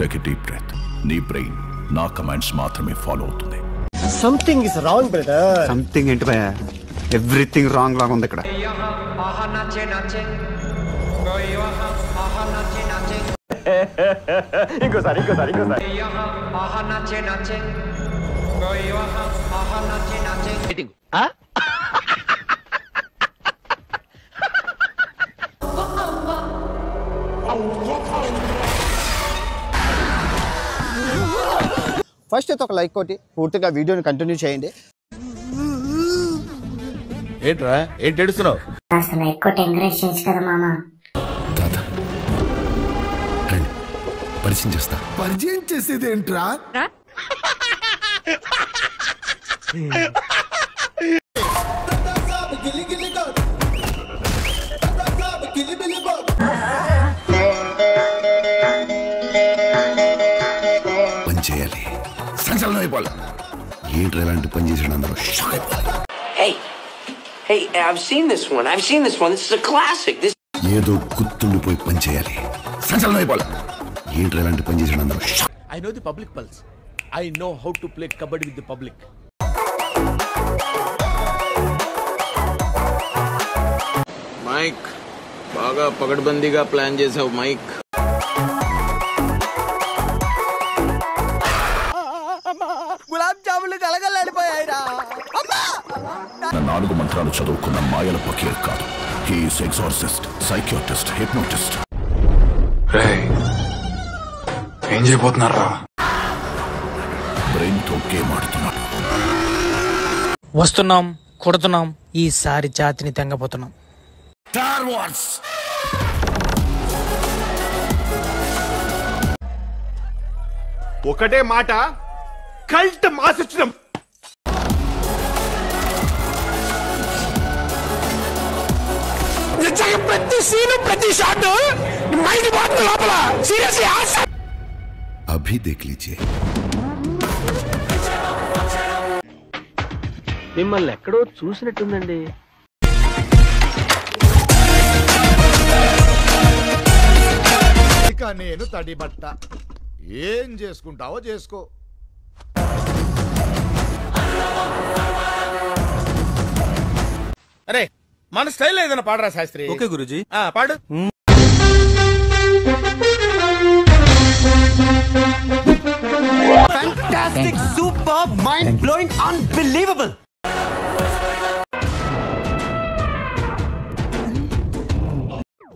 Take a deep breath. నీ brain నా commands మాత్రమే ఫాలో అవుతుంది. Something is wrong brother. Something ఏంటి భయ? ఎవ్రీథింగ్ రాంగ్ లాగా ఉంది ఇక్కడ. ఇంకోసారి ఫస్ట్ అయితే ఒక లైక్ కొట్టి పూర్తిగా వీడియోని కంటిన్యూ చేయండి. ఏంట్రా ఏంటి ఏడుస్తున్నావు? అసలు ఎక్కువ ఎంకరేజ్ చేయొచ్చు కదా మామ. పరిచయం చేస్తా. పరిచయం చేసేది ఏంట్రా? పని చేయాలి, సంచలనం అయిపోవాలి. ఏంట్రా ఇలాంటి పని చేసాడు అందరూ షాక్ అయిపోవాలి. Hey, I've seen this one. This is a classic. ఏదో గుర్తుండిపోయి పని చేయాలి, సంచలనం అయిపోవాలి. ఏంట్రా ఇలాంటి పని చేసాడు అందరూ shock. I know the public pulse. I know how to play kabaddi with the public. Mike బాగా పగడ్బందీగా ప్లాన్ చేసావు మైక్. గులాబ్ జాములు కలగలాడిపోయాయిరా. నా 4 మంత్రాలు చదువుకున్న మాయల పకీర్ కాదు. He is exorcist, psychiatrist, hypnotist. ఏం చేయబోతున్నారా? బ్రెయిన్ తో గేమ్ ఆడుతున్నాడు. వస్తున్నాం, కొడుతున్నాం, ఈసారి జాతిని తెంగపోతున్నాం. Star wars. ఒకటే మాట, కల్ట్ మాసొచ్చినాం. ప్రతి సీను ప్రతి షాట్ మైండ్ బాగుంది లోపల. సీరియస్లీ అభి దేఖ్ లీజియే. మిమ్మల్ని ఎక్కడో చూసినట్టుందండి. ఇక నేను తడి బట్ట. ఏం చేసుకుంటావో చేసుకో. అరే మన స్టైల్ ఏదైనా పాడరా శాస్త్రి? ఓకే గురుజీ, పాడు. Fantastic, superb, mind-blowing, unbelievable.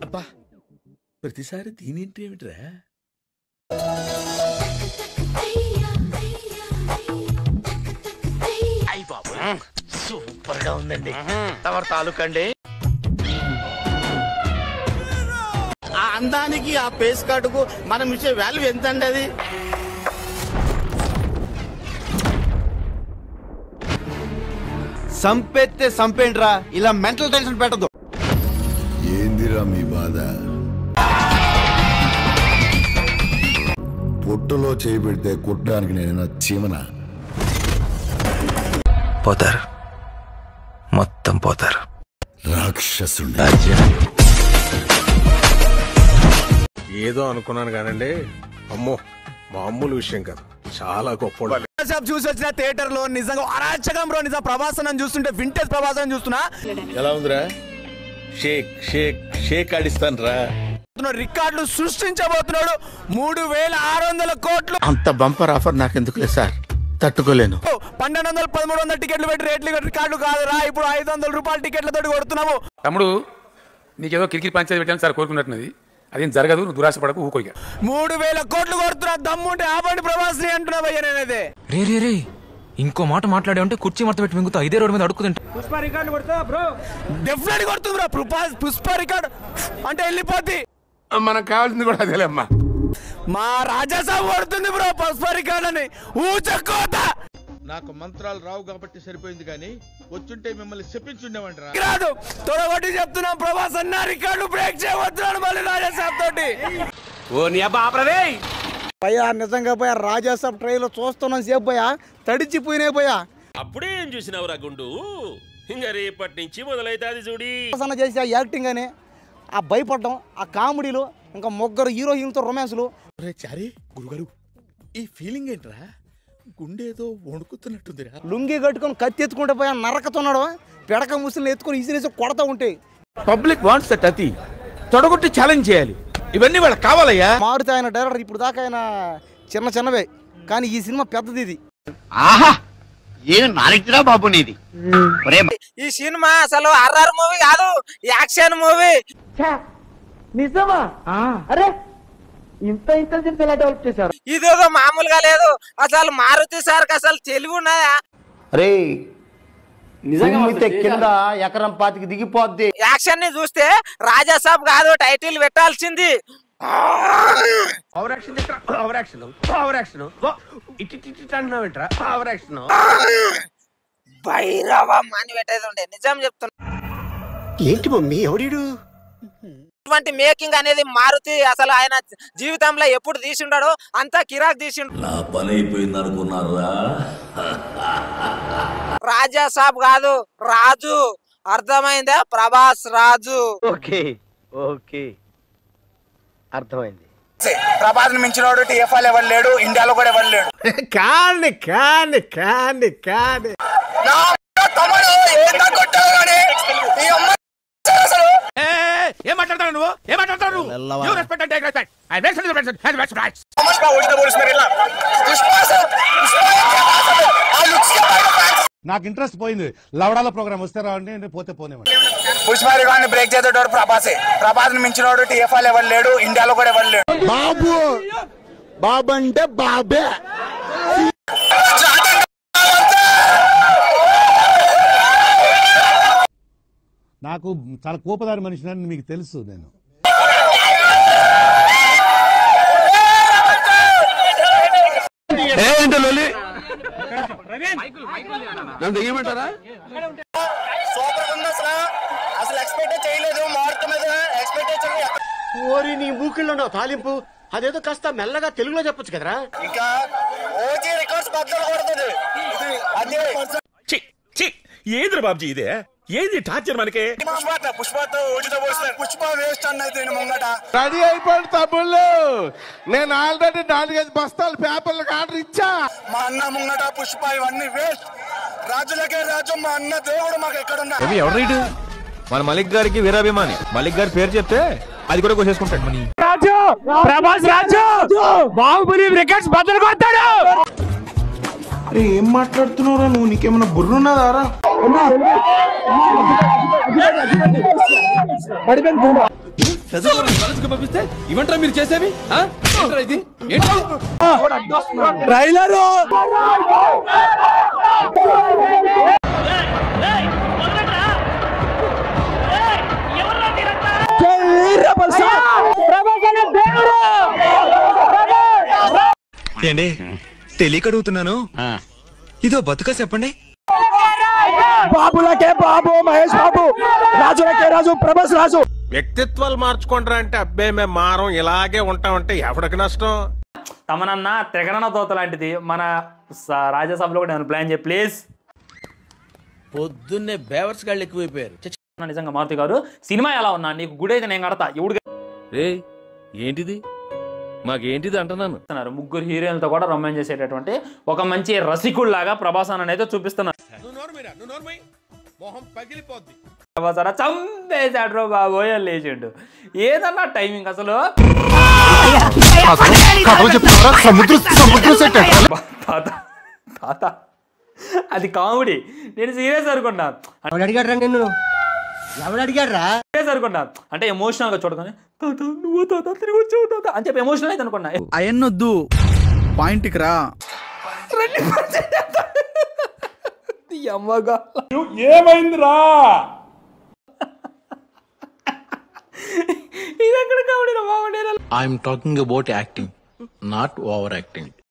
అబ్బా, ప్రతిసారి దీనింటి ఏమిట్రా? సూపర్ గా ఉందండి. తమరు తాలూకండి. ఆ అందానికి ఆ పేస్ కార్డుకు మనం ఇచ్చే వాల్యూ ఎంత అండి? అది సంపేస్తే సంపేంట్రా, ఇలా మెంటల్ టెన్షన్ పెట్టదు. ఏందిరా మీ బాధ? పొట్టులో చేయి పెడితే కుట్టడానికి నేనైనా చీమనా? పోతారు, మొత్తం పోతారు. రాక్షసుండి. ఏదో అనుకున్నాను కానండి, అమ్మో మామూలు విషయం కాదు, చాలా గొప్ప. చూసి వచ్చిన థియేటర్ లో నిజంగా అరాచకం బ్రో. నిజం ప్రభాసనం చూస్తుంటే వింటేజ్ ప్రభాసనం చూస్తున్నా. ఎలా ఉందిరా? షేక్ షేక్ షేక్ ఆడిస్తాను రా. రికార్డులు సృష్టించబోతున్నాడు. 3600 కోట్లు. అంత బంపర్ ఆఫర్ నాకెందుకు లేదు సార్, తట్టుకోలేను. 1200 1300 టికెట్లు పెట్టి రేట్లు రికార్డు కాదురా. ఇప్పుడు 500 రూపాయల టికెట్లతో కొడుతున్నాము. తమ్ముడు నీకేదో కిరికిరి పంచాయతీ పెట్టాను సార్ కోరుకున్నట్టున్నది, అదేం జరగదు, నువ్వు దురాశ పడకు, ఊకోగా. 3000 కోట్లు కొడుతున్నా. దమ్ముంటే ఆపండి ప్రభాస్ ని అంటున్నా భయ్య నేనైతే. రే ఇంకో మాట మాట్లాడే ఉంటే కుర్చీ మడత పెట్టి మింగుతా, ఇదే రోడ్డు మీద అడుక్కుతుంటా. పుష్ప రికార్డు కొడతా బ్రో, డెఫినెట్ కొడుతుంది బ్రో. పుష్ప రికార్డు అంటే వెళ్ళిపోద్ది. మనకు కావాల్సింది కూడా అదేలేమ్మా. మా రాజాసాబ్ కొడుతుంది బ్రో పుష్ప రికార్డు అని. ఊచకోత. నాకు మంత్రాలు రావు కాబట్టి సరిపోయింది, కానీ వచ్చుంటే మిమ్మల్ని చెప్పించుండేవంటరా. రాదు తొడగొట్టి చెప్తున్నాం, ప్రభాస్ అన్న రికార్డు బ్రేక్ చేయబోతున్నాడు మళ్ళీ రాజాసాబ్ తోటి. ఓ నీ అబ్బా ఆపరదే. పోయా నిజంగా పోయా రాజాసాబ్ ట్రైలో చూస్తున్నాం సేపు పోయా తడిచిపోయినాయి పోయా. అప్పుడే ఏం చూసినావురా గుండు? ఇంకా రేపటి నుంచి మొదలైతే అది చూడి చేసా యాక్టింగ్ అని ఆ భయపడడం, ఆ కామెడీలు, ఇంకా ముగ్గురు హీరో హీరోతో రొమాన్స్లు. చారి గురుగారు ఈ ఫీలింగ్ ఏంట్రా? గుండేదో వణుకుతున్నట్టుందిరా. లుంగి కట్టుకొని కత్తి ఎత్తుకుంటే పోయి నరకతున్నాడు. పిడక ముసులు ఎత్తుకొని ఇసిరేసి కొడతా ఉంటే పబ్లిక్ వాంట్స్ దట్ అతి తొడగొట్టి ఛాలెంజ్ చేయాలి. ఇవన్నీ వాళ్ళకి కావాలయ్యా. మారుతి ఆయన డైరెక్టర్ ఇప్పుడు దాకా ఆయన చిన్నవే, కానీ ఈ సినిమా పెద్దది. ఇది ఆహా ఏం నాలెడ్జ్రా బాబు నీది. ఈ సినిమా అసలు హర్రర్ మూవీ కాదు, యాక్షన్ మూవీ. నిజమా? అరే ఇంత ఎలా డెవలప్ చేశారు? ఇదేదో మామూలుగా లేదు. అసలు మారుతి సార్కి అసలు తెలివి ఉన్నాయా? అరే నిజంగా కింద ఎకరం పాతికి దిగిపోద్ది. యాక్షన్ ని చూస్తే రాజాసాబ్ కాదు టైటిల్ పెట్టాల్సింది. భైరవం అని పెట్టేది ఉండే. నిజం చెప్తున్నా. ఏంటి మమ్మీ ఎవడు? ఇటువంటి మేకింగ్ అనేది మారుతి అసలు ఆయన జీవితంలో ఎప్పుడు తీసిండాడో అంతా కిరాక్ తీసిండు. నా పని అయిపోయింది అనుకున్నారా? రాజా సాబ్ కాదు, రాజు. అర్థమైందా? ప్రభాస్ రాజు. ఓకే ఓకే అర్థమైంది. ప్రభాస్ మించినోడు టీఎఫ్ఐ ఎవరు లేడు, ఇండియాలో కూడా ఎవరు లేడు. కాని కాని కాని కాని ఏం మాట్లాడతావు నువ్వు? ఏం మాట్లాడతావు నువ్వు? You respect and take respect. I respect the respect and respect rights. నాకు ఇంట్రెస్ట్ పోయింది. లవడాల ప్రోగ్రామ్ వస్తే రావండి, పోతే పోనేవాడి. పుష్ప బ్రేక్ చేసేటోడు ప్రభాసే. ప్రభాస్ మించినోడు టీఎఫ్ఐ ఎవరు లేడు, ఇండియాలో కూడా ఎవరు లేడు. బాబు బాబు అంటే బాబే. నాకు చాలా కోపదారి మనిషిని మీకు తెలుసు. నేను అసలు ఎక్స్పెక్ట్ చేయలేదు. మార్క్ మీద ఎక్స్పెక్ట్ ఓరి నీ మూకిల్లో తాలింపు. అదేదో కాస్త మెల్లగా తెలుగులో చెప్పొచ్చు కదరా. ఇంకా ఓజీ రికార్డ్స్ బద్దలు కొడుతుంది. ఏది బాబుజీ ఇదే? ఏది టార్చర్ మనకి? పుష్పతో ఓజీతో పోస్తారు. పుష్ప వేస్ట్ అన్నది ముంగట. రెడీ అయిపోయింది తమ్ముళ్ళు. నేను ఆల్రెడీ 4-5 బస్తాలు పేపర్లకు ఆర్డర్ ఇచ్చా. మా అన్న ముంగట పుష్ప ఇవన్నీ వేస్ట్. రాజులకే రాజు మా అన్న దేవుడు మాకు ఎక్కడున్నా. ఎవరు మన మలిక్ గారికి వీరాభిమాని. మలిక్ గారి పేరు చెప్తే అది కూడా కోసేసుకుంటాడు. రాజు ప్రభాస్ రాజు బాహుబలి రికార్డ్స్ బద్దలు కొడతాడు. అరే ఏం మాట్లాడుతున్నారా నువ్వు? నీకేమన్నా బుర్రున్నదారా? పంపిస్తే ఇవంటరా మీరు చేసేవి? ట్రైలరు ఏండి తెలియక అడుగుతున్నాను, ఇదో బతుక చెప్పండి. బాబులకే బాబు, మహేష్ బాబు, రాజులకే రాజు, ప్రభాస్ రాజు. వ్యక్తిత్వాలు మార్చుకుంటారా అంటే అబ్బే మేము మారం ఇలాగే ఉంటామంటే ఎవరికి నష్టం? తమనన్న తెగనన్న తోత లాంటిది మన రాజ్యసభలో కూడా ప్లాన్ చేయి ప్లీజ్. పొద్దున్నే బేవర్స్ గాళ్ళు ఎక్కువైపోయారు. నిజంగా మారుతి గారు సినిమా ఎలా ఉన్నా నీకు గుడి అయితే నేను కడతా. ఎవడు ఏంటిది మాకేంటిది అంటున్నాను. ముగ్గురు హీరోయిన్లతో కూడా రొమాన్స్ చేసేటటువంటి ఒక మంచి రసికుల్లాగా ప్రభాస్ అని అయితే చూపిస్తున్నారు. ప్రభాస్ అన్న చంపేశాడు బాబోయ్ లేచిండు. ఏదన్నా టైమింగ్ అసలు తాత అది కామెడీ. నేను సీరియస్ అనుకున్నా. సీరియస్ అనుకున్నా అంటే ఎమోషనల్ గా చూడగానే తాత నువ్వు తాత తిరిగి వచ్చావు తాత అని చెప్పి ఎమోషనల్ అయితే అనుకున్నా. అయన్నొద్దు, పాయింట్కి రా. ఏమైందిరా? ఇది ఎక్కడ కామెడీ రా బాబు? I'm talking about acting, not over acting.